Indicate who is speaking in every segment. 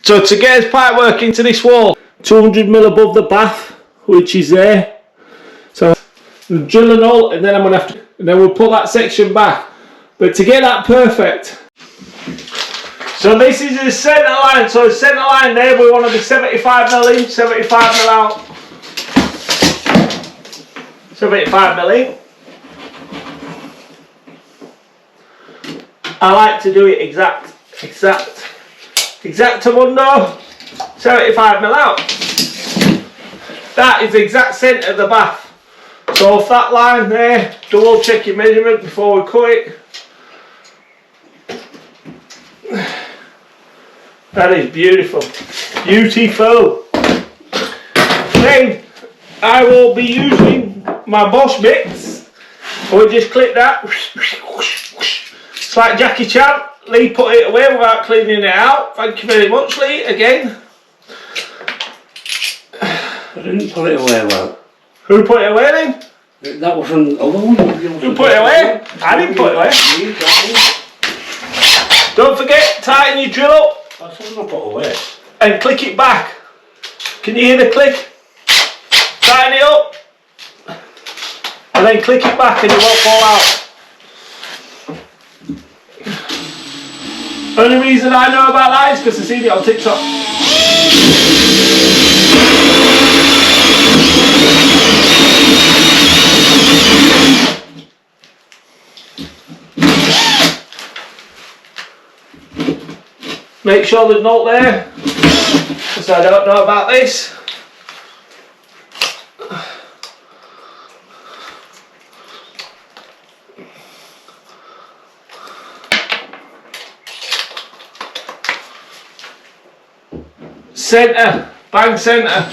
Speaker 1: So to get his pipework into this wall, 200mm above the bath, which is there. So drill and all, and then I'm gonna have to, and then we'll put that section back. But to get that perfect, so this is the centre line. So the centre line there, we want to be 75mm in, 75mm out, 75mm in. I like to do it exactamundo, 75mm out. That is the exact centre of the bath. So off that line there, double check your measurement before we cut it. That is beautiful. Beautiful. Then I will be using my Bosh bits. We'll just clip that. It's like Jackie Chan. Lee put it away without cleaning it out. Thank you very much, Lee, again.
Speaker 2: I didn't put it away well.
Speaker 1: Who put it away then?
Speaker 2: That was an other one.
Speaker 1: Who put it away? I didn't put it away. Don't forget, tighten your drill up.
Speaker 2: That's what I put away.
Speaker 1: And click it back. Can you hear the click? Tighten it up. And then click it back and it won't fall out. Only reason I know about that is because I've seen it on TikTok. Make sure there's not there, because I don't know about this. Centre, bang centre.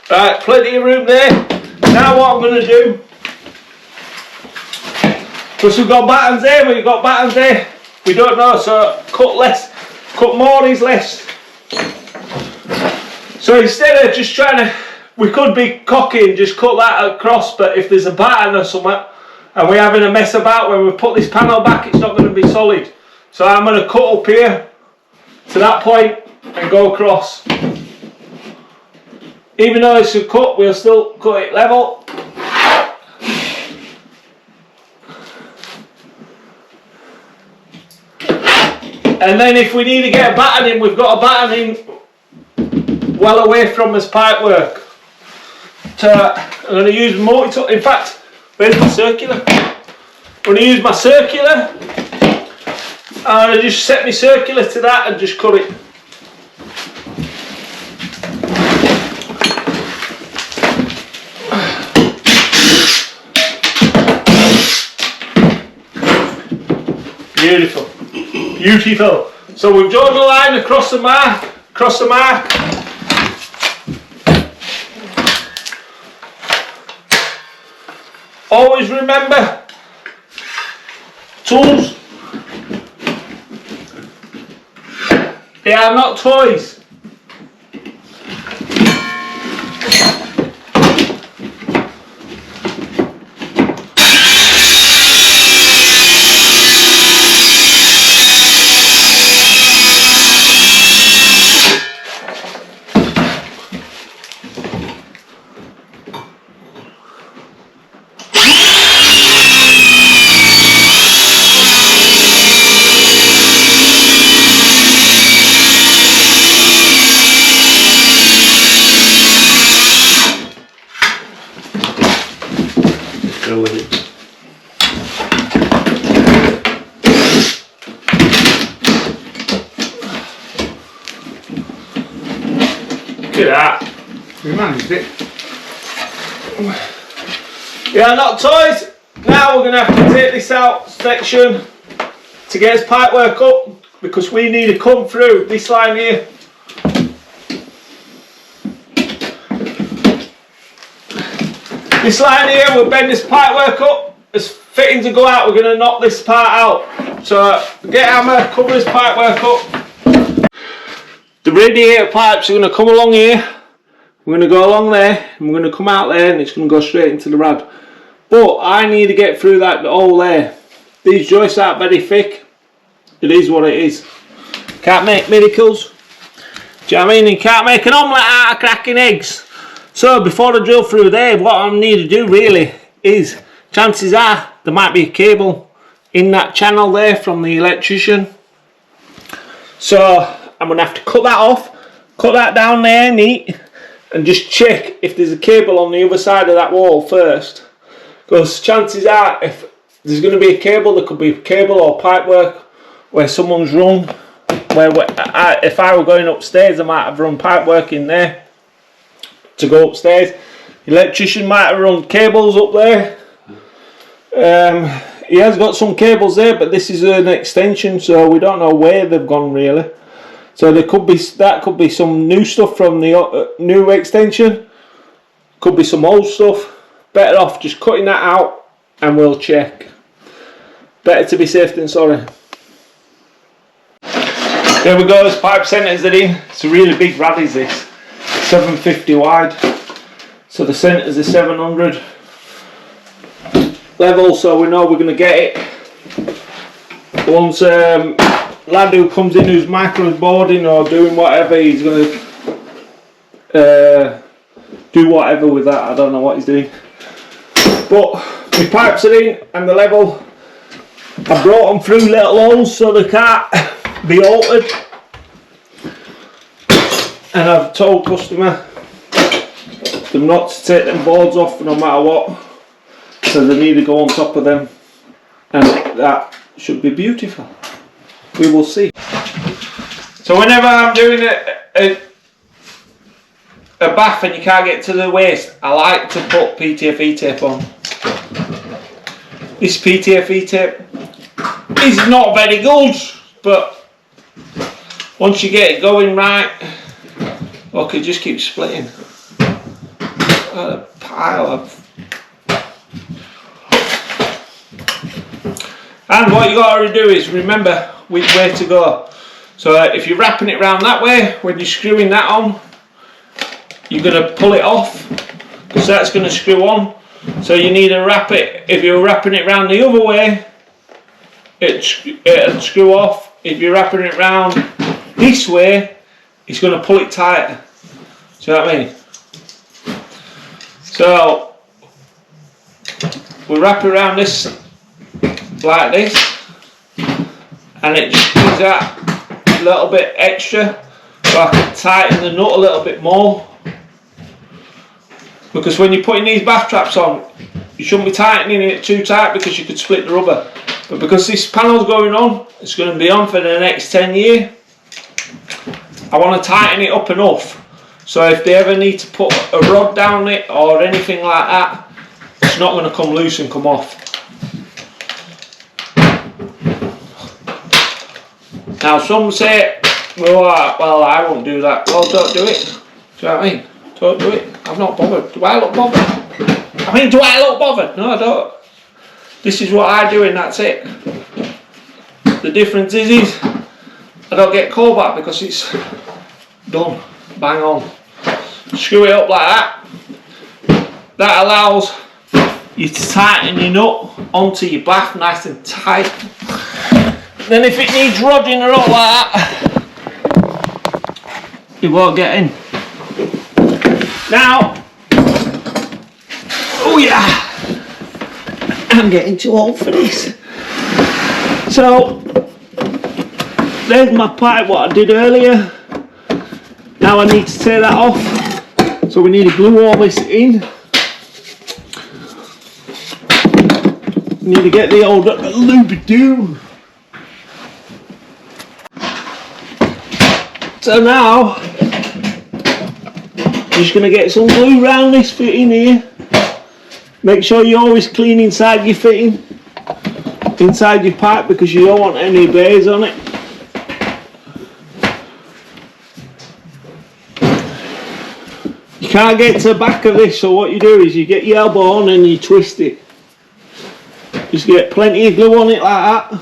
Speaker 1: Right, plenty of room there. Now what I'm going to do, because we've got buttons there, we've got buttons there, we don't know, so cut less, cut more is less. So instead of just trying to, we could be cocky and just cut that across, but if there's a pattern or something and we're having a mess about, when we put this panel back, it's not going to be solid. So I'm going to cut up here to that point and go across. Even though it's a cut, we'll still cut it level. And then if we need to get a batten in, we've got a batten in well away from this pipework. So I'm going to use multi-tool. In fact, where's my circular? I'm going to use my circular. I'm going to just set my circular to that and just cut it. Beautiful, beautiful. So we've drawn the line across the mark, Always remember, tools, they are not toys.
Speaker 2: With it.
Speaker 1: Look at that.
Speaker 2: We managed it.
Speaker 1: Yeah, not toys. Now we're going to have to take this out section to get his pipework up, because we need to come through this line here. This line here, we'll bend this pipework up. As fitting to go out, we're going to knock this part out. So get hammer, cover this pipework up. The radiator pipes are going to come along here. We're going to go along there, and we're going to come out there, and it's going to go straight into the rad. But I need to get through that hole there. These joists aren't very thick. It is what it is. Can't make miracles. Do you know what I mean? You can't make an omelette out of cracking eggs. So before I drill through there, what I need to do really is, chances are there might be a cable in that channel there from the electrician. So I'm going to have to cut that off, cut that down there neat, and just check if there's a cable on the other side of that wall first. Because chances are, if there's going to be a cable, there could be a cable or pipework where someone's run. If I were going upstairs, I might have run pipework in there to go upstairs. The electrician might have run cables up there. He has got some cables there, but this is an extension, so we don't know where they've gone really. So there could be some new stuff from the new extension. Could be some old stuff. Better off just cutting that out, and we'll check. Better to be safe than sorry. There we go, this pipe centres it in. It's a really big rad is this. 750 wide. So the centres are 700 level, so we know we're going to get it. Once lad who comes in who's micro boarding or doing whatever, he's going to do whatever with that. I don't know what he's doing. But my pipes are in and the level. I brought them through little holes so they can't be altered. And I've told customer them not to take them boards off no matter what. So they need to go on top of them. And that should be beautiful. We will see. So whenever I'm doing a bath and you can't get to the waist, I like to put PTFE tape on. This PTFE tape is not very good, but once you get it going right, look, it just keeps splitting. A pile of. And what you got to do is remember which way to go. So if you're wrapping it round that way, when you're screwing that on, you're going to pull it off because that's going to screw on. So you need to wrap it. If you're wrapping it round the other way, it'll screw off. If you're wrapping it round this way, it's going to pull it tighter. See what I mean? So we wrap it around this like this, and it just gives that a little bit extra, so I can tighten the nut a little bit more. Because when you're putting these bath traps on, you shouldn't be tightening it too tight because you could split the rubber. But because this panel's going on, it's going to be on for the next 10 years, I want to tighten it up enough so if they ever need to put a rod down it or anything like that, it's not going to come loose and come off. Now some say, well I won't do that. Well, don't do it. Do you know what I mean? Don't do it. I'm not bothered. Do I look bothered? I mean, do I look bothered? No, I don't. This is what I do and that's it. The difference is I don't get called back because it's done. Bang on. Screw it up like that. That allows you to tighten your nut onto your bath nice and tight. Then if it needs rodding or up like that, it won't get in. Now, oh yeah, I'm getting too old for this. So, there's my pipe what I did earlier. Now I need to take that off. So we need to glue all this in. We need to get the old lube-a-doo. So now, I'm just going to get some glue around this fitting here. Make sure you always clean inside your fitting, inside your pipe, because you don't want any bays on it. You can't get to the back of this, so what you do is you get your elbow on and you twist it. Just get plenty of glue on it like that.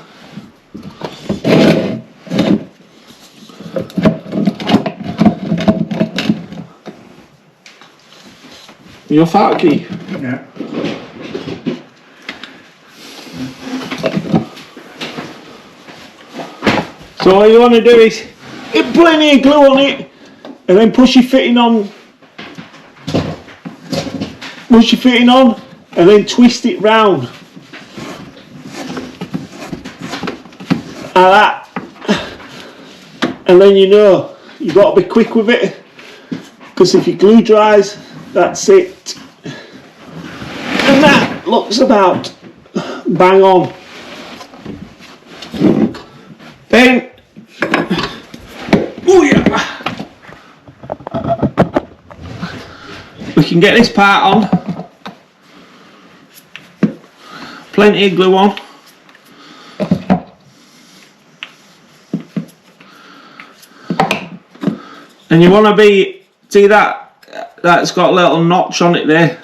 Speaker 1: Your fat key.
Speaker 2: Yeah.
Speaker 1: So all you want to do is get plenty of glue on it and then push your fitting on. Push your fitting on and then twist it round. Like that. And then you know you've got to be quick with it, because if your glue dries, that's it. And that looks about bang on. Then, oh yeah, we can get this part on. Plenty of glue on. And you want to see that's got a little notch on it there,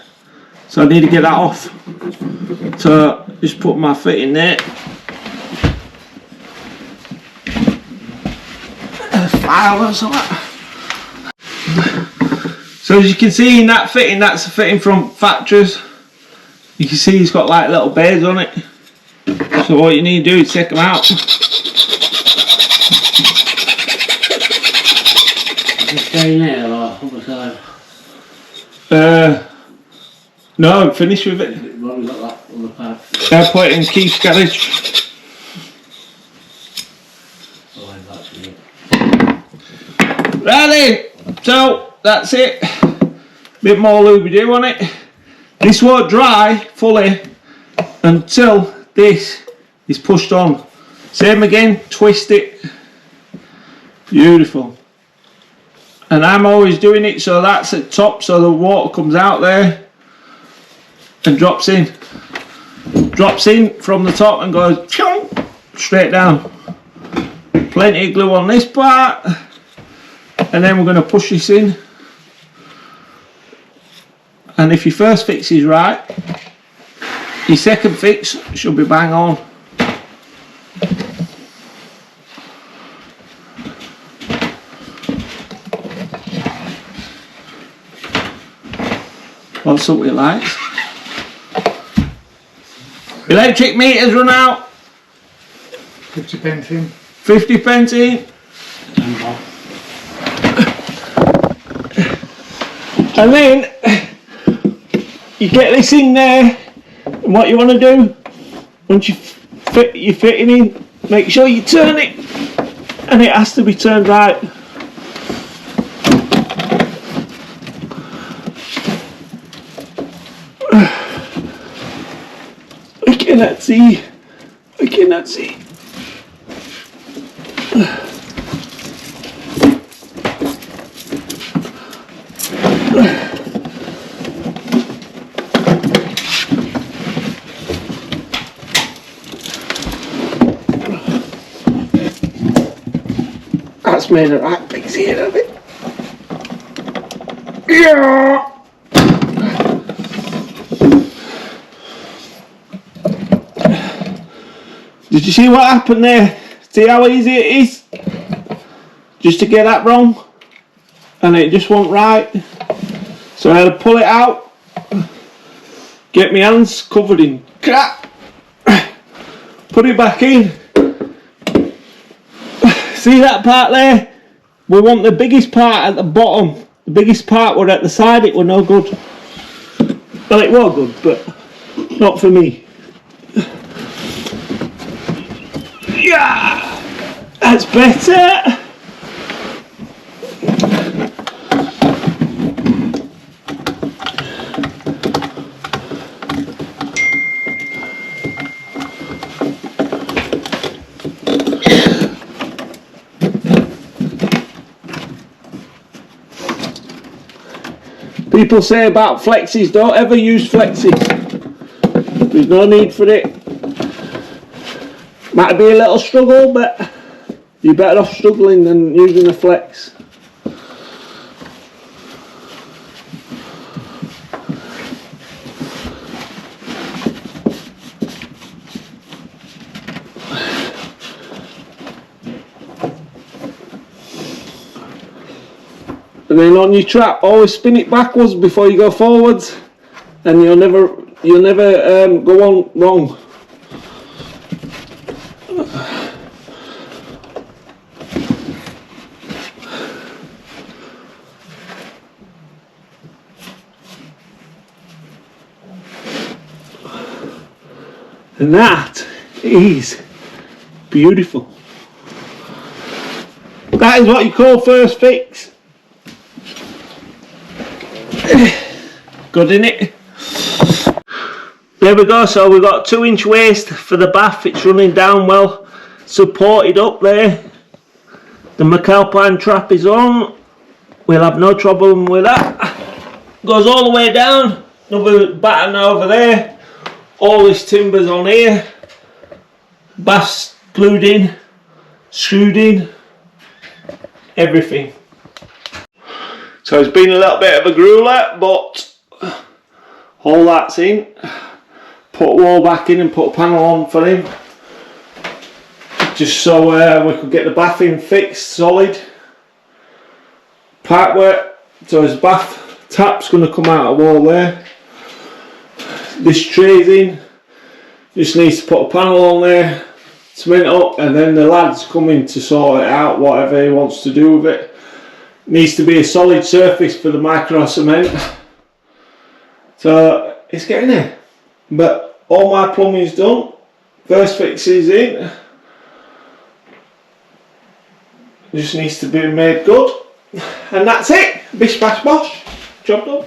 Speaker 1: so I need to get that off. So just put my foot in there, file or something. So as you can see in that fitting, that's a fitting from factories. You can see it's got like little bears on it. So what you need to do is take them out.
Speaker 2: Stay there or other side?
Speaker 1: No, I'm finished with it.
Speaker 2: Well, we've got that other part.
Speaker 1: I'll put it in Keith's garage.
Speaker 2: Oh, that's it.
Speaker 1: Ready? So that's it. Bit more lube do on it. This won't dry fully until this is pushed on. Same again, twist it. Beautiful. And I'm always doing it so that's at top, so the water comes out there and drops in. Drops in from the top and goes straight down. Plenty of glue on this part. And then we're going to push this in. And if your first fix is right, your second fix should be bang on. What's up with lights? Electric meters run out.
Speaker 2: 50 pence in.
Speaker 1: 50 pence in. And then you get this in there, and what you want to do, once you fit your fitting in, make sure you turn it, and it has to be turned right. I cannot see. I cannot see. That's made a right big scene of it. Yeah. Did you see what happened there? See how easy it is? Just to get that wrong. And it just wasn't right. So I had to pull it out. Get my hands covered in crap. Put it back in. See that part there? We want the biggest part at the bottom. The biggest part were at the side, it were no good. Well, it was good, but not for me. Yeah, that's better. People say about flexes, don't ever use flexes. There's no need for it. Might be a little struggle, but you're better off struggling than using a flex. And then on your trap, always spin it backwards before you go forwards, and you'll never go on wrong. And that is beautiful. That is what you call first fix. Good, innit? There we go, so we've got 2-inch waste for the bath. It's running down well, supported up there. The McAlpine trap is on. We'll have no trouble with that. Goes all the way down. Another batten over there. All this timber's on here. Bath's glued in, screwed in, everything. So it's been a little bit of a grueler, but all that's in. Put a wall back in and put a panel on for him, just so we could get the bathing fixed solid. Pipework, so his bath tap's going to come out of the wall there. This tray's in, just needs to put a panel on there, cement up, and then the lad's coming to sort it out, whatever he wants to do with it. Needs to be a solid surface for the micro cement. So it's getting there. But all my plumbing's done. First fix is in. Just needs to be made good. And that's it. Bish bash bosh. Job done.